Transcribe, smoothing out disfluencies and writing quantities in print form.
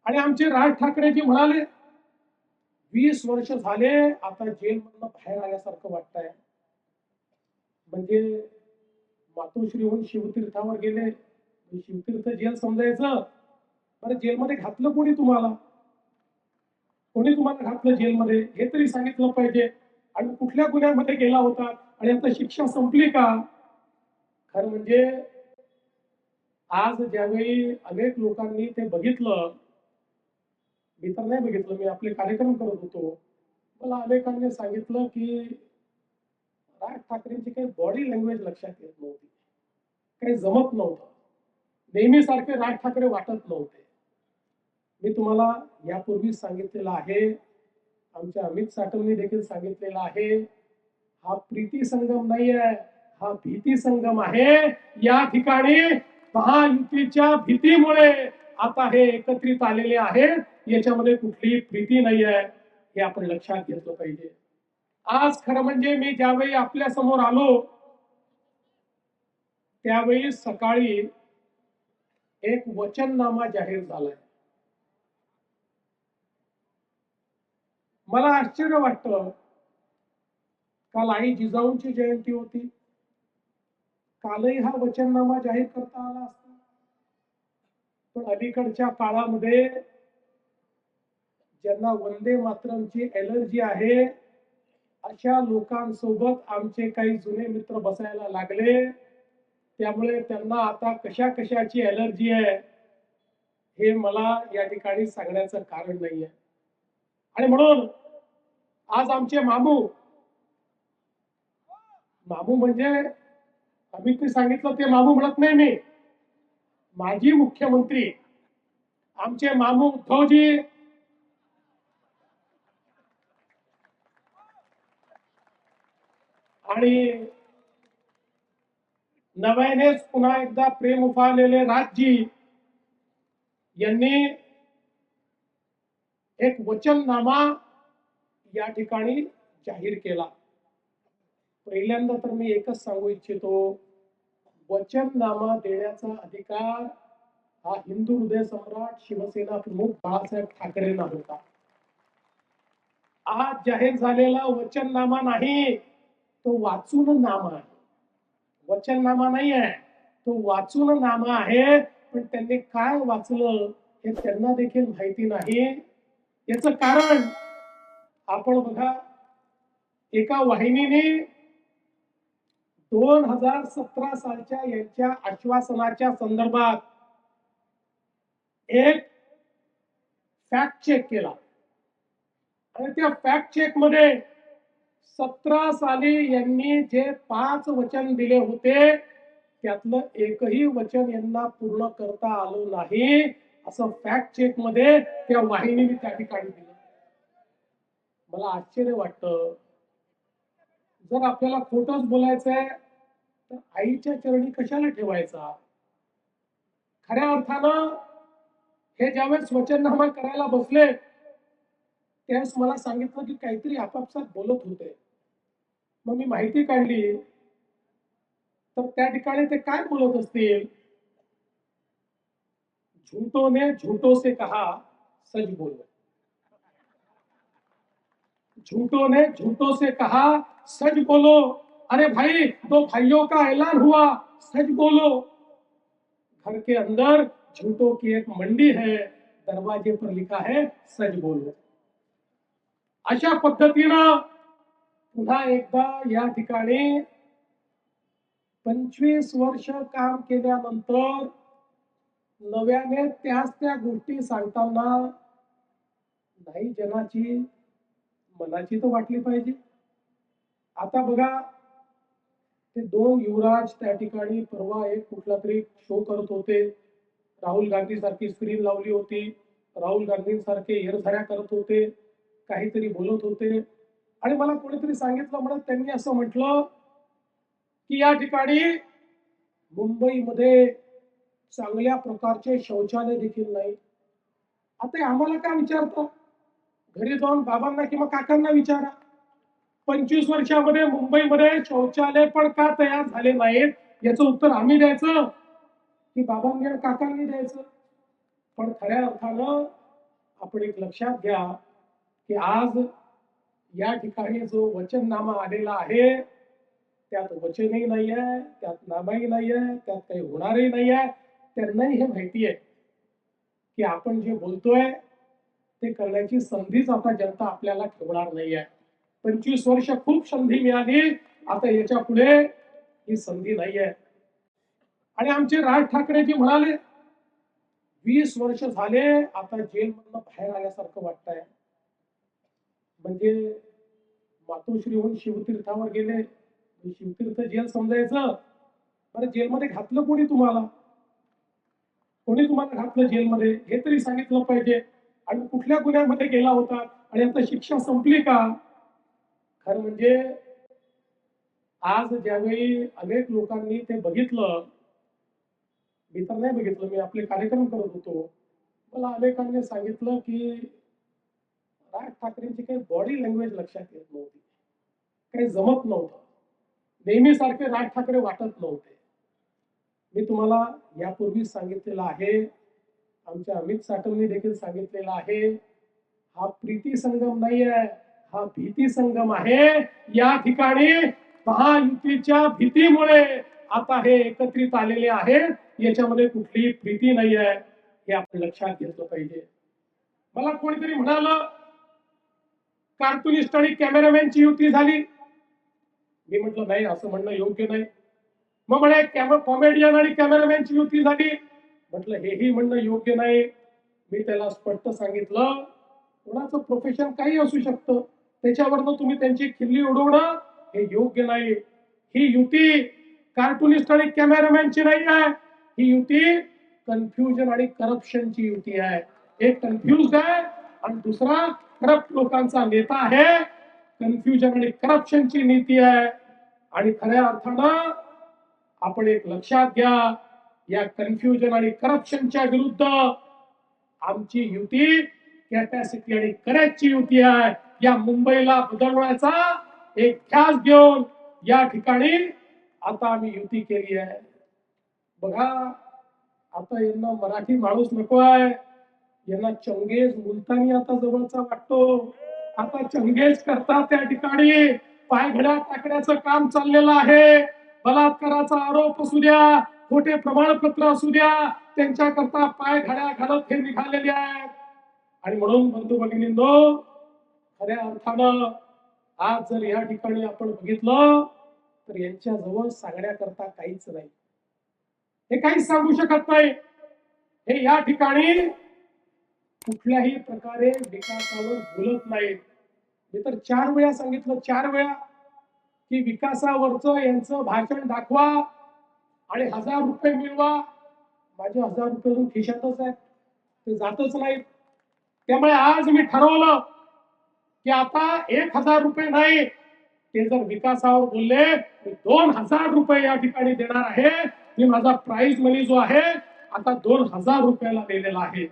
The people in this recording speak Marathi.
आणि आमचे राज ठाकरेजी म्हणाले 20 वर्ष झाले आता जेलमधनं बाहेर आल्यासारखं वाटतंय. म्हणजे मातोश्रीहून शिवतीर्थावर गेले, शिवतीर्थ जेल समजायचं. अरे जेलमध्ये घातलं कोणी तुम्हाला? कोणी तुम्हाला घातलं जेलमध्ये हे तरी सांगितलं पाहिजे. आणि कुठल्या गुन्ह्यामध्ये गेला होता आणि आता शिक्षा संपली का? खरं म्हणजे आज ज्यावेळी अनेक लोकांनी ते बघितलं, मी तर नाही बघितलं, मी आपले कार्यक्रम करत होतो. मला अनेकांनी सांगितलं की राज ठाकरेंची काही बॉडी लँग्वेज लक्षात येत नव्हती, काही जमत नव्हतं, नेहमीसारखे राज ठाकरे वाटत नव्हते. मी तुम्हाला यापूर्वी सांगितलेलं आहे, आमच्या अमित साटमनी देखील सांगितलेलं आहे, हा प्रीती संगम नाही आहे, हा भीती संगम आहे. या ठिकाणी महायुतीच्या भीतीमुळे आता हे एकत्रित आलेले आहेत. याच्यामध्ये कुठलीही प्रीती नाही आहे, हे आपण लक्षात घेतलं पाहिजे. आज खरं म्हणजे मी ज्यावेळी आपल्या समोर आलो त्यावेळी सकाळी एक वचननामा जाहीर झालाय. मला आश्चर्य वाटतं, काल आई जिजाऊंची जयंती होती, कालही हा वचननामा जाहीर करता आला असता. पण अलीकडच्या काळामध्ये ज्यांना वंदे मातरमची एलर्जी आहे अशा लोकांसोबत आमचे काही जुने मित्र बसायला लागले. त्यामुळे त्यांना आता कशा कशाची एलर्जी आहे हे मला या ठिकाणी सांगण्याचं कारण नाहीये. आणि म्हणून आज आमचे मामू मामू म्हणजे आम्ही सांगितलं ते मामू म्हणत नाही मी, माजी मुख्यमंत्री आमचे मामू उद्धवजी आणि नव्यानेच पुन्हा एकदा प्रेम उफाळलेले राजजी यांनी एक वचननामा या ठिकाणी जाहीर केला. पहिल्यांदा तर मी एकच सांगू इच्छितो, वचननामा देण्याचा अधिकार हा हिंदू हृदय सम्राट शिवसेना प्रमुख बाळासाहेब ठाकरेंना होता. आज जाहीर झालेला वचननामा नाही, तो वाचून नामा आहे. वचननामा नाही आहे, तो वाचून नामा आहे. पण त्यांनी काय वाचलं हे त्यांना देखील माहिती नाही. याचं कारण आपण बघा, एका वाहिनीने 2017 सालच्या यांच्या आश्वासनाच्या संदर्भात एक फॅक्ट चेक केला आणि त्या फॅक्ट चेक मध्ये 17 साली यांनी जे 5 वचन दिले होते त्यातलं एकही वचन यांना पूर्ण करता आलं नाही, असं फॅक्ट चेक मध्ये त्या वाहिनीने त्या ठिकाणी दिलं. मला आश्चर्य वाटतं, जर आपल्याला खोटंच बोलायचंय तर आईच्या चरणी कशाला ठेवायचा? खऱ्या अर्थानं हे ज्यावेळेस वचननामा करायला बसले त्यावेळेस मला सांगितलं की काहीतरी आपापसात बोलत होते. मग मी माहिती काढली तर त्या ठिकाणी ते काय बोलत असतील, झूठों ने झूठों से कहा सच बोलो, झूठों ने झूठों से कहा सच बोलो. अरे भाई, 2 भाइयों का ऐलान हुआ, सच बोलो. घर के अंदर झूठों की एक मंडी है, दरवाजे पर लिखा है सच बोलो. अशा पद्धतीनं पुन्हा एकदा या ठिकाणी 25 वर्ष काम केल्यानंतर नव्याने त्याच त्या गोष्टी सांगताना नाही जनाची मनाची तर वाटली पाहिजे. आता बघा, ते 2 युवराज त्या ठिकाणी परवा एक कुठला तरी शो करत होते, राहुल गांधी सारखी स्क्रीन लावली होती, राहुल गांधींसारखे एरझऱ्या करत होते, काहीतरी बोलत होते. आणि मला कोणीतरी सांगितलं, म्हणत त्यांनी असं म्हटलं की या ठिकाणी मुंबईमध्ये चांगल्या प्रकारचे शौचालय देखील नाही. आता आम्हाला काय विचारतो, घरी जाऊन बाबांना किंवा काकांना विचारा, 25 वर्षामध्ये मुंबईमध्ये शौचालय पण का तयार झाले नाहीत याचं उत्तर आम्ही द्यायचं की बाबांनी काकांनी द्यायचं? पण खऱ्या अर्थानं आपण एक लक्षात घ्या की आज या ठिकाणी जो वचननामा आलेला आहे त्यात वचनही नाही आहे, त्यात नामही नाही आहे, त्यात काही होणारही नाही आहे. त्यांनाही हे माहिती आहे की आपण जे बोलतोय ते करण्याची संधीच आता जनता आपल्याला ठेवणार नाही आहे. 25 वर्ष खूप संधी मिळाली, आता याच्या पुढे ही संधी नाही आहे. आणि आमचे राज ठाकरे जी म्हणाले 20 वर्ष झाले आता जेलमधनं बाहेर आल्यासारखं वाटतंय. म्हणजे मातोश्रीहून शिवतीर्थावर गेले, शिवतीर्थ जेल समजायचं. बरं जेलमध्ये घातलं कोणी तुम्हाला? कोणी तुम्हाला घातलं जेलमध्ये हे तरी सांगितलं पाहिजे. आणि कुठल्या गुन्ह्यामध्ये गेला होता आणि आता शिक्षा संपली का? खरं म्हणजे आज ज्यावेळी अनेक लोकांनी ते बघितलं, मी तर नाही बघितलं, मी आपले कार्यक्रम करत होतो, मला अनेकांनी सांगितलं की राज ठाकरेंची काही बॉडी लँग्वेज लक्षात येत नव्हती, काही जमत नव्हतं, नेहमीसारखे राज ठाकरे वाटत नव्हते. मी तुम्हाला यापूर्वी सांगितलेलं आहे, आमच्या अमित साटमनी देखील सांगितलेलं आहे, हा प्रीती संगम नाही आहे, हा भीती संगम आहे. या ठिकाणी महायुतीच्या भीतीमुळे आता हे एकत्रित आलेले आहेत. याच्यामध्ये कुठलीही प्रीती नाही आहे, हे आपण लक्षात घेतलं पाहिजे. मला कोणीतरी म्हणालं कार्टुनिस्ट आणि कॅमेरामॅनची युती झाली. मी म्हटलं नाही, असं म्हणणं योग्य नाही. मग म्हणे कॉमेडियन आणि कॅमेरामॅनची युती झाली. म्हटलं हेही म्हणणं योग्य नाही. मी त्याला स्पष्ट सांगितलं कोणाचं प्रोफेशन काही असू शकतं, त्याच्यावरनं तुम्ही त्यांची खिल्ली उडवणं हे योग्य नाही. ही युती कार्टुनिस्ट आणि कॅमेरामॅनची नाही आहे, ही युती कन्फ्युजन आणि करप्शनची युती आहे. एक कन्फ्युज आहे आणि दुसरा करप्ट लोकांचा नेता आहे. कन्फ्युजन आणि करप्शनची नीती आहे. आणि खऱ्या अर्थानं आपण एक लक्षात घ्या, या कन्फ्युजन आणि करप्शनच्या विरुद्ध आमची युती कॅपॅसिटी आणि करेजची युती आहे. या मुंबईला बदलण्याचा एक ध्यास घेऊन या ठिकाणी आता आम्ही युती केली आहे. बघा आता यांना मराठी माणूस नको आहे, यांना चंगेज मुलतानी आता जवळचा वाटतो. आता चंगेज करतात त्या ठिकाणी पायघड्या टाकण्याचं काम चाललेलं आहे. बलात्काराचा आरोप असू द्या, खोटे प्रमाणपत्र असू द्या, त्यांच्याकरता पाय घड्या घालत हे निघालेले आहेत. आणि म्हणून बंधू भगिनींनो, खऱ्या अर्थानं आज जर या ठिकाणी आपण बघितलं तर यांच्या जवळ सांगण्याकरता काहीच नाही, हे काहीच सांगू शकत नाही. हे या ठिकाणी कुठल्याही प्रकारे विकासावर बोलत नाहीत. मी तर 4 वेळा सांगितलं, 4 वेळा की विकासावरचं यांचं भाषण दाखवा आणि 1000 रुपये मिळवा. माझे 1000 रुपये अजून खिशातच आहेत, ते जातच नाहीत. त्यामुळे आज मी ठरवलं की आता 1000 रुपये नाही, ते जर विकासावर बोलले मी 2000 रुपये या ठिकाणी देणार आहे. मी माझा प्राइज मनी जो आहे आता 2000 रुपयाला दिलेला आहे.